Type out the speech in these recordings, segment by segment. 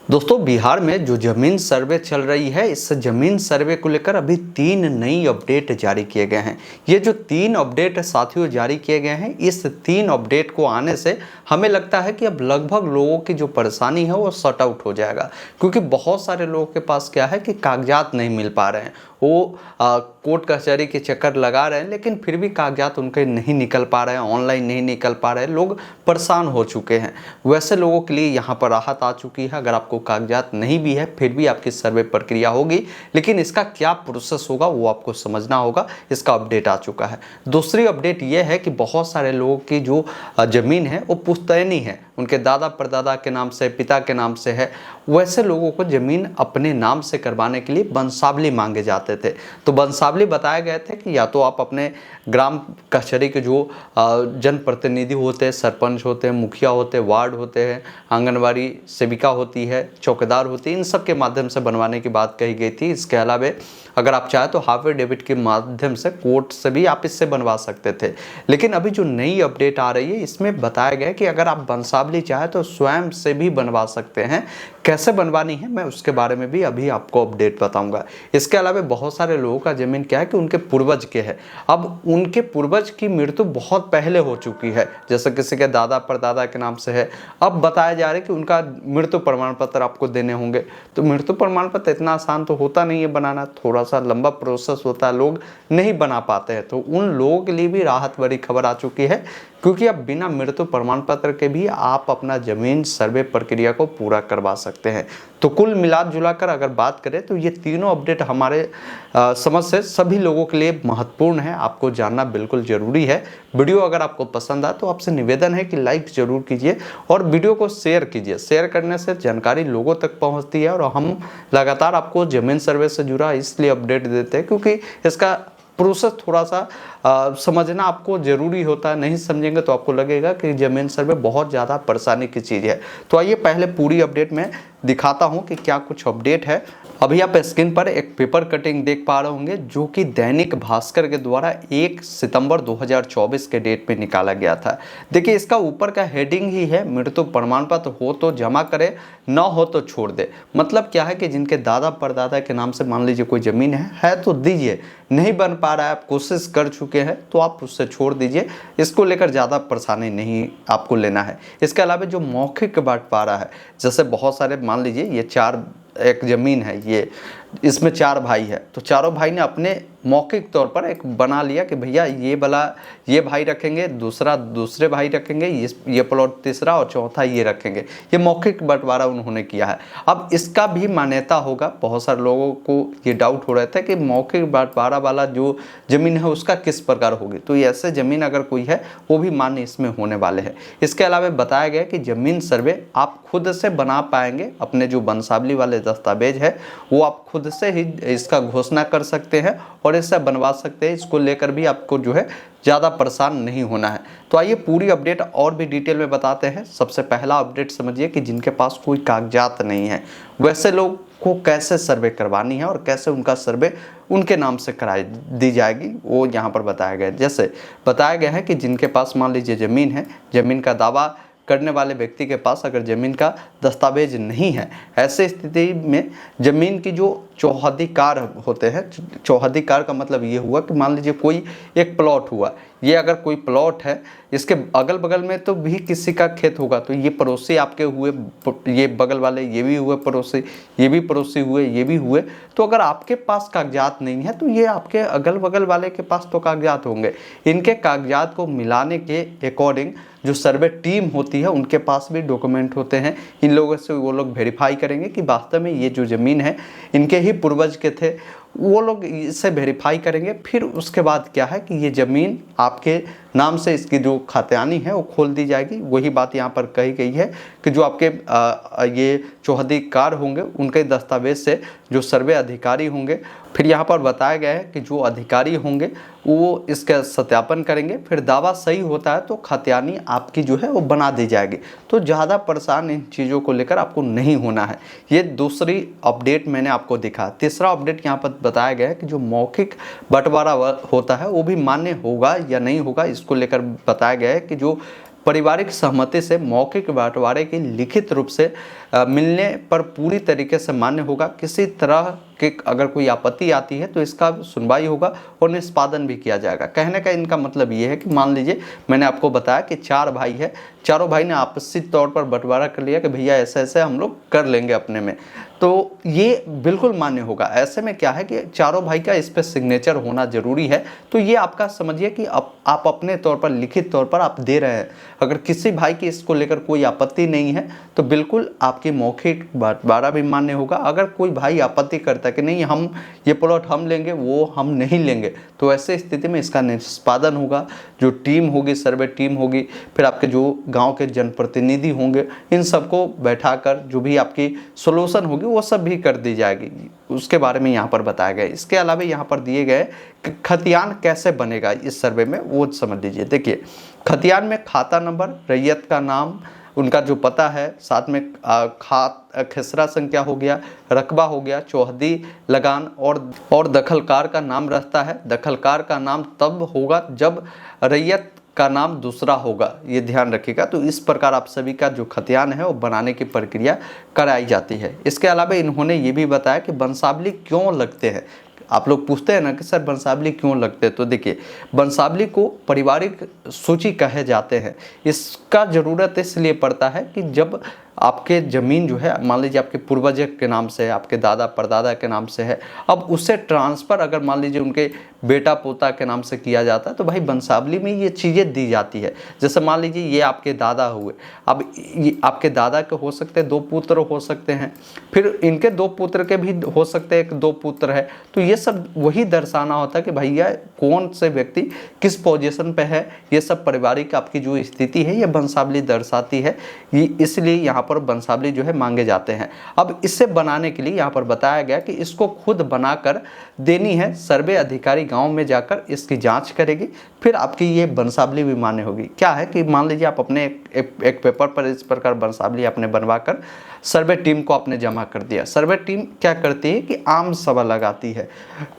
दोस्तों बिहार में जो जमीन सर्वे चल रही है, इस जमीन सर्वे को लेकर अभी 3 नई अपडेट जारी किए गए हैं। ये जो 3 अपडेट साथियों जारी किए गए हैं, इस 3 अपडेट को आने से हमें लगता है कि अब लगभग लोगों की जो परेशानी है वो सॉर्ट आउट हो जाएगा। क्योंकि बहुत सारे लोगों के पास क्या है कि कागजात नहीं मिल पा रहे हैं, वो कोर्ट कचहरी के चक्कर लगा रहे हैं, लेकिन फिर भी कागजात उनके नहीं निकल पा रहे हैं, ऑनलाइन नहीं निकल पा रहे हैं, लोग परेशान हो चुके हैं। वैसे लोगों के लिए यहाँ पर राहत आ चुकी है। अगर आपको कागजात नहीं भी है फिर भी आपकी सर्वे प्रक्रिया होगी, लेकिन इसका क्या प्रोसेस होगा वो आपको समझना होगा। इसका अपडेट आ चुका है। दूसरी अपडेट ये है कि बहुत सारे लोगों की जो ज़मीन है वो पुश्तैनी है, उनके दादा परदादा के नाम से, पिता के नाम से है। वैसे लोगों को ज़मीन अपने नाम से करवाने के लिए वंशावली मांगे जाते थे। तो वंशावली बताए गए थे कि या तो आप अपने ग्राम कचहरी के जो जनप्रतिनिधि होते हैं, सरपंच होते हैं, मुखिया होते हैं, वार्ड होते हैं, आंगनबाड़ी सेविका होती है, चौकीदार होती है, इन सब के माध्यम से बनवाने की बात कही गई थी। इसके अलावा अगर आप चाहें तो एफिडेविट के माध्यम से कोर्ट से भी आप इससे बनवा सकते थे। लेकिन अभी जो नई अपडेट आ रही है इसमें बताया गया है कि अगर आप वंशावली चाहें तो स्वयं से भी बनवा सकते हैं। कैसे बनवानी है मैं उसके बारे में भी अभी आपको अपडेट बताऊंगा। इसके अलावा बहुत सारे लोगों का ज़मीन क्या है कि उनके पूर्वज के है, अब उनके पूर्वज की मृत्यु बहुत पहले हो चुकी है, जैसे किसी के दादा परदादा के नाम से है। अब बताया जा रहा है कि उनका मृत्यु प्रमाण पत्र आपको देने होंगे। तो मृत्यु प्रमाण पत्र इतना आसान तो होता नहीं है बनाना, थोड़ा सा लंबा प्रोसेस होता है, लोग नहीं बना पाते हैं। तो उन लोगों के लिए भी राहत भरी खबर आ चुकी है, क्योंकि अब बिना मृत्यु प्रमाण पत्र के भी आप अपना जमीन सर्वे प्रक्रिया को पूरा करवा सकते हैं। तो कुल मिला जुलाकर अगर बात करें तो ये तीनों अपडेट हमारे समझ से सभी लोगों के लिए महत्वपूर्ण है, आपको जानना बिल्कुल ज़रूरी है। वीडियो अगर आपको पसंद आए तो आपसे निवेदन है कि लाइक ज़रूर कीजिए और वीडियो को शेयर कीजिए। शेयर करने से जानकारी लोगों तक पहुंचती है और हम लगातार आपको ज़मीन सर्वे से जुड़ा इसलिए अपडेट देते हैं क्योंकि इसका प्रोसेस थोड़ा सा समझना आपको ज़रूरी होता है। नहीं समझेंगे तो आपको लगेगा कि ज़मीन सर्वे बहुत ज़्यादा परेशानी की चीज़ है। तो आइए पहले पूरी अपडेट में दिखाता हूं कि क्या कुछ अपडेट है। अभी आप स्क्रीन पर एक पेपर कटिंग देख पा रहे होंगे जो कि दैनिक भास्कर के द्वारा 1 सितंबर 2024 के डेट में निकाला गया था। देखिए इसका ऊपर का हेडिंग ही है, मृत्यु प्रमाण पत्र हो तो जमा करे, न हो तो छोड़ दे। मतलब क्या है कि जिनके दादा परदादा के नाम से मान लीजिए कोई ज़मीन है तो दीजिए, नहीं बन पा रहा है, आप कोशिश कर चुके हैं तो आप उससे छोड़ दीजिए। इसको लेकर ज़्यादा परेशानी नहीं आपको लेना है। इसके अलावा जो मौखिक बंटवारा है, जैसे बहुत सारे मान लीजिए ये 4 एक ज़मीन है, ये इसमें 4 भाई है, तो चारों भाई ने अपने मौखिक तौर पर एक बना लिया कि भैया ये वाला ये भाई रखेंगे, दूसरा दूसरे भाई रखेंगे, ये प्लॉट तीसरा और चौथा ये रखेंगे। ये मौखिक बंटवारा उन्होंने किया है। अब इसका भी मान्यता होगा। बहुत सारे लोगों को ये डाउट हो रहा था कि मौखिक बंटवारा वाला जो ज़मीन है उसका किस प्रकार होगी। तो ऐसे ज़मीन अगर कोई है वो भी मान्य इसमें होने वाले हैं। इसके अलावा बताया गया कि ज़मीन सर्वे आप खुद से बना पाएंगे। अपने जो वंशावली वाले दस्तावेज है वो आप खुद से ही इसका घोषणा कर सकते हैं और इससे बनवा सकते हैं। इसको लेकर भी आपको जो है ज़्यादा परेशान नहीं होना है। तो आइए पूरी अपडेट और भी डिटेल में बताते हैं। सबसे पहला अपडेट समझिए कि जिनके पास कोई कागजात नहीं है वैसे लोग को कैसे सर्वे करवानी है और कैसे उनका सर्वे उनके नाम से कराई दी जाएगी वो यहाँ पर बताया गया है। जैसे बताया गया है कि जिनके पास मान लीजिए ज़मीन है, ज़मीन का दावा करने वाले व्यक्ति के पास अगर ज़मीन का दस्तावेज नहीं है, ऐसे स्थिति में ज़मीन की जो चौहद्दीकार होते हैं, चौहद्दीकार का मतलब ये हुआ कि मान लीजिए कोई एक प्लॉट हुआ, ये अगर कोई प्लॉट है, इसके अगल बगल में तो भी किसी का खेत होगा, तो ये पड़ोसी आपके हुए, ये बगल वाले ये भी हुए पड़ोसी, ये भी पड़ोसी हुए, ये भी हुए। तो अगर आपके पास कागजात नहीं है तो ये आपके अगल बगल वाले के पास तो कागजात होंगे। इनके कागजात को मिलाने के अकॉर्डिंग जो सर्वे टीम होती है उनके पास भी डॉक्यूमेंट होते हैं। इन लोगों से वो लोग वेरीफाई करेंगे कि वास्तव में ये जो ज़मीन है इनके ही पूर्वज के थे, वो लोग इसे वेरीफाई करेंगे। फिर उसके बाद क्या है कि ये ज़मीन आपके नाम से इसकी जो खातियानी है वो खोल दी जाएगी। वही बात यहाँ पर कही गई है कि जो आपके ये चौहद्दीकार होंगे उनके दस्तावेज से जो सर्वे अधिकारी होंगे, फिर यहाँ पर बताया गया है कि जो अधिकारी होंगे वो इसका सत्यापन करेंगे। फिर दावा सही होता है तो खातियानी आपकी जो है वो बना दी जाएगी। तो ज़्यादा परेशान इन चीज़ों को लेकर आपको नहीं होना है। ये दूसरी अपडेट मैंने आपको दिखा। तीसरा अपडेट यहाँ पर बताया गया है कि जो मौखिक बंटवारा होता है वो भी मान्य होगा या नहीं होगा, इसको लेकर बताया गया है कि जो पारिवारिक सहमति से मौखिक बंटवारे की लिखित रूप से मिलने पर पूरी तरीके से मान्य होगा। किसी तरह कि अगर कोई आपत्ति आती है तो इसका सुनवाई होगा और निष्पादन भी किया जाएगा। कहने का इनका मतलब ये है कि मान लीजिए मैंने आपको बताया कि 4 भाई है, चारों भाई ने आपसी तौर पर बंटवारा कर लिया कि भैया ऐसे ऐसे हम लोग कर लेंगे अपने में, तो ये बिल्कुल मान्य होगा। ऐसे में क्या है कि चारों भाई का इस पर सिग्नेचर होना जरूरी है। तो ये आपका समझिए कि आप अपने तौर पर लिखित तौर पर आप दे रहे हैं। अगर किसी भाई की इसको लेकर कोई आपत्ति नहीं है तो बिल्कुल आपकी मौखिक बंटवारा भी मान्य होगा। अगर कोई भाई आपत्ति करता है कि नहीं हम ये प्लॉट हम लेंगे वो हम नहीं लेंगे, तो ऐसे स्थिति में इसका निष्पादन होगा। जो टीम होगी, सर्वे टीम होगी, फिर आपके जो गांव के जनप्रतिनिधि होंगे, इन सबको बैठाकर जो भी आपकी सोल्यूशन होगी वो सब भी कर दी जाएगी। उसके बारे में यहाँ पर बताया गया। इसके अलावा यहाँ पर दिए गए कि खतियान कैसे बनेगा इस सर्वे में, वो समझ लीजिए। देखिए, खतियान में खाता नंबर, रैयत का नाम, उनका जो पता है, साथ में खसरा संख्या हो गया, रकबा हो गया, चौहदी लगान और दखलकार का नाम रहता है। दखलकार का नाम तब होगा जब रैयत का नाम दूसरा होगा, ये ध्यान रखिएगा। तो इस प्रकार आप सभी का जो खतियान है वो बनाने की प्रक्रिया कराई जाती है। इसके अलावा इन्होंने ये भी बताया कि वंशावली क्यों लगते हैं। आप लोग पूछते हैं ना कि सर वंशावली क्यों लगते हैं, तो देखिए, वंशावली को पारिवारिक सूची कहे जाते हैं। इसका ज़रूरत इसलिए पड़ता है कि जब आपके ज़मीन जो है, मान लीजिए आपके पूर्वज के नाम से है, आपके दादा परदादा के नाम से है, अब उससे ट्रांसफ़र अगर मान लीजिए उनके बेटा पोता के नाम से किया जाता है तो भाई वंशावली में ये चीज़ें दी जाती है। जैसे मान लीजिए ये आपके दादा हुए, अब ये आपके दादा के हो सकते हैं 2 पुत्र हो सकते हैं, फिर इनके 2 पुत्र के भी हो सकते हैं, 1 2 पुत्र है। तो ये सब वही दर्शाना होता है कि भैया कौन से व्यक्ति किस पोजीशन पे है। ये सब पारिवारिक आपकी जो स्थिति है ये वंशावली दर्शाती है। ये इसलिए यहाँ पर वंशावली जो है मांगे जाते हैं। अब इसे बनाने के लिए यहाँ पर बताया गया कि इसको खुद बनाकर देनी है। सर्वे अधिकारी गांव में जाकर इसकी जांच करेगी, फिर आपकी ये वंशावली भी मान्य होगी। क्या है कि मान लीजिए आप अपने एक पेपर पर इस प्रकार वंशावली आपने बनवाकर सर्वे टीम को आपने जमा कर दिया। सर्वे टीम क्या करती है कि आम सभा लगाती है,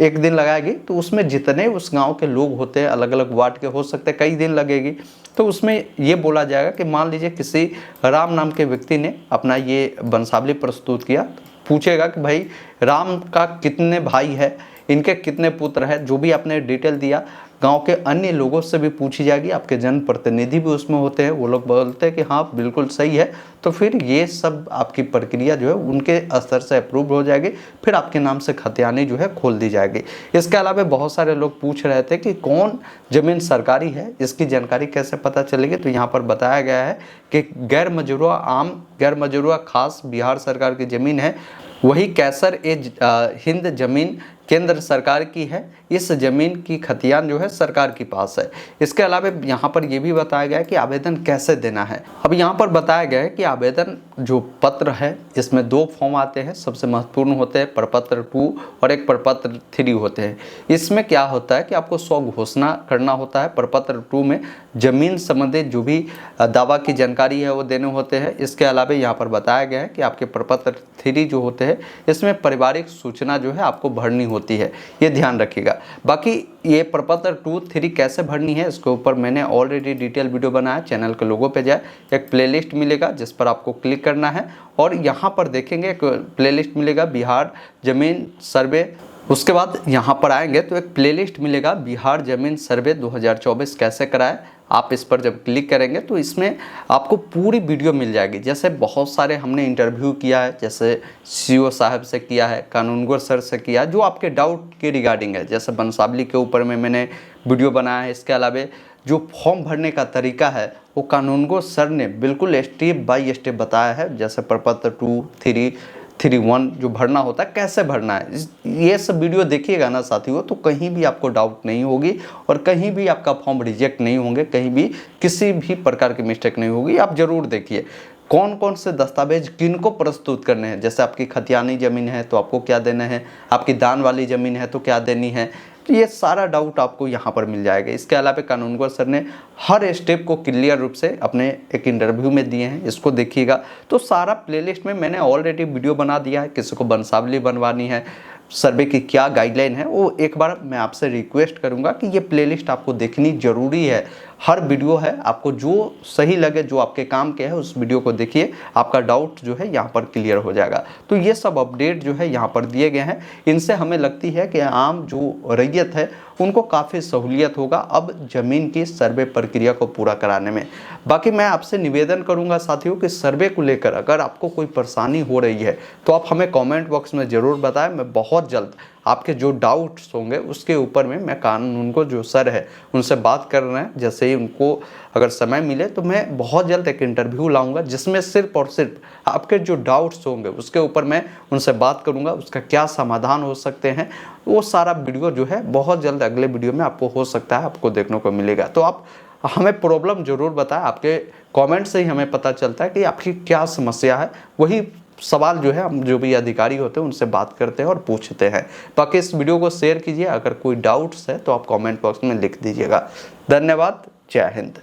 एक दिन लगाएगी। तो उसमें जितने उस गांव के लोग होते हैं, अलग अलग वार्ड के हो सकते हैं, कई दिन लगेगी। तो उसमें ये बोला जाएगा कि मान लीजिए किसी राम नाम के व्यक्ति ने अपना ये वंशावली प्रस्तुत किया, पूछेगा कि भाई राम का कितने भाई है, इनके कितने पुत्र हैं, जो भी आपने डिटेल दिया गांव के अन्य लोगों से भी पूछी जाएगी। आपके जनप्रतिनिधि भी उसमें होते हैं, वो लोग बोलते हैं कि हाँ बिल्कुल सही है। तो फिर ये सब आपकी प्रक्रिया जो है उनके स्तर से अप्रूव हो जाएगी, फिर आपके नाम से खतियानी जो है खोल दी जाएगी। इसके अलावा बहुत सारे लोग पूछ रहे थे कि कौन ज़मीन सरकारी है, इसकी जानकारी कैसे पता चलेगी। तो यहाँ पर बताया गया है कि गैर मजरूआ आम, गैर मजरूआ खास बिहार सरकार की ज़मीन है, वही कैसर हिंद ज़मीन केंद्र सरकार की है। इस ज़मीन की खतियान जो है सरकार के पास है। इसके अलावा यहाँ पर यह भी बताया गया है कि आवेदन कैसे देना है। अब यहाँ पर बताया गया है कि आवेदन जो पत्र है इसमें 2 फॉर्म आते हैं, सबसे महत्वपूर्ण होते हैं प्रपत्र 2 और एक प्रपत्र 3 होते हैं। इसमें क्या होता है कि आपको स्वघोषणा करना होता है। प्रपत्र 2 में ज़मीन संबंधित जो भी दावा की जानकारी है वो देने होते हैं। इसके अलावा यहाँ पर बताया गया है कि आपके प्रपत्र 3 जो होते हैं इसमें पारिवारिक सूचना जो है आपको भरनी होती है, ये ध्यान रखिएगा। बाकी ये प्रपत्र 2, 3 कैसे भरनी है इसके ऊपर मैंने ऑलरेडी डिटेल वीडियो बनाया। चैनल के लोगों पे जाए, एक प्लेलिस्ट मिलेगा जिस पर आपको क्लिक करना है और यहाँ पर देखेंगे एक प्लेलिस्ट मिलेगा बिहार जमीन सर्वे। उसके बाद यहाँ पर आएंगे तो एक प्लेलिस्ट मिलेगा बिहार जमीन सर्वे 2024 कैसे कराए। आप इस पर जब क्लिक करेंगे तो इसमें आपको पूरी वीडियो मिल जाएगी। जैसे बहुत सारे हमने इंटरव्यू किया है, जैसे सीओ साहब से किया है, कानूनगो सर से किया है, जो आपके डाउट के रिगार्डिंग है। जैसे वंशावली के ऊपर में मैंने वीडियो बनाया है। इसके अलावा जो फॉर्म भरने का तरीका है वो कानूनगो सर ने बिल्कुल स्टेप बाय स्टेप बताया है। जैसे प्रपत्र 2, 3, 3(1) जो भरना होता है कैसे भरना है, ये सब वीडियो देखिएगा ना साथियों, तो कहीं भी आपको डाउट नहीं होगी और कहीं भी आपका फॉर्म रिजेक्ट नहीं होंगे, कहीं भी किसी भी प्रकार की मिस्टेक नहीं होगी। आप ज़रूर देखिए कौन कौन से दस्तावेज किनको प्रस्तुत करने हैं। जैसे आपकी खतियानी ज़मीन है तो आपको क्या देना है, आपकी दान वाली ज़मीन है तो क्या देनी है, तो ये सारा डाउट आपको यहाँ पर मिल जाएगा। इसके अलावा कानूनगो सर ने हर स्टेप को क्लियर रूप से अपने एक इंटरव्यू में दिए हैं, इसको देखिएगा। तो सारा प्लेलिस्ट में मैंने ऑलरेडी वीडियो बना दिया है। किसी को वंशावली बनवानी है, सर्वे की क्या गाइडलाइन है, वो एक बार मैं आपसे रिक्वेस्ट करूंगा कि ये प्लेलिस्ट आपको देखनी ज़रूरी है। हर वीडियो है, आपको जो सही लगे, जो आपके काम के है उस वीडियो को देखिए, आपका डाउट जो है यहाँ पर क्लियर हो जाएगा। तो ये सब अपडेट जो है यहाँ पर दिए गए हैं, इनसे हमें लगती है कि आम जो रैयत है उनको काफ़ी सहूलियत होगा अब ज़मीन की सर्वे प्रक्रिया को पूरा कराने में। बाकी मैं आपसे निवेदन करूंगा साथियों कि सर्वे को लेकर अगर आपको कोई परेशानी हो रही है तो आप हमें कमेंट बॉक्स में ज़रूर बताएं। मैं बहुत जल्द आपके जो डाउट्स होंगे उसके ऊपर में मैं कानून को जो सर है उनसे बात कर रहे हैं, जैसे ही उनको अगर समय मिले तो मैं बहुत जल्द एक इंटरव्यू लाऊंगा जिसमें सिर्फ और सिर्फ आपके जो डाउट्स होंगे उसके ऊपर मैं उनसे बात करूंगा, उसका क्या समाधान हो सकते हैं वो सारा वीडियो जो है बहुत जल्द अगले वीडियो में आपको हो सकता है आपको देखने को मिलेगा। तो आप हमें प्रॉब्लम ज़रूर बताएं, आपके कमेंट से ही हमें पता चलता है कि आपकी क्या समस्या है। वही सवाल जो है हम जो भी अधिकारी होते हैं उनसे बात करते हैं और पूछते हैं। बाकी इस वीडियो को शेयर कीजिए, अगर कोई डाउट्स है तो आप कमेंट बॉक्स में लिख दीजिएगा। धन्यवाद, जय हिंद।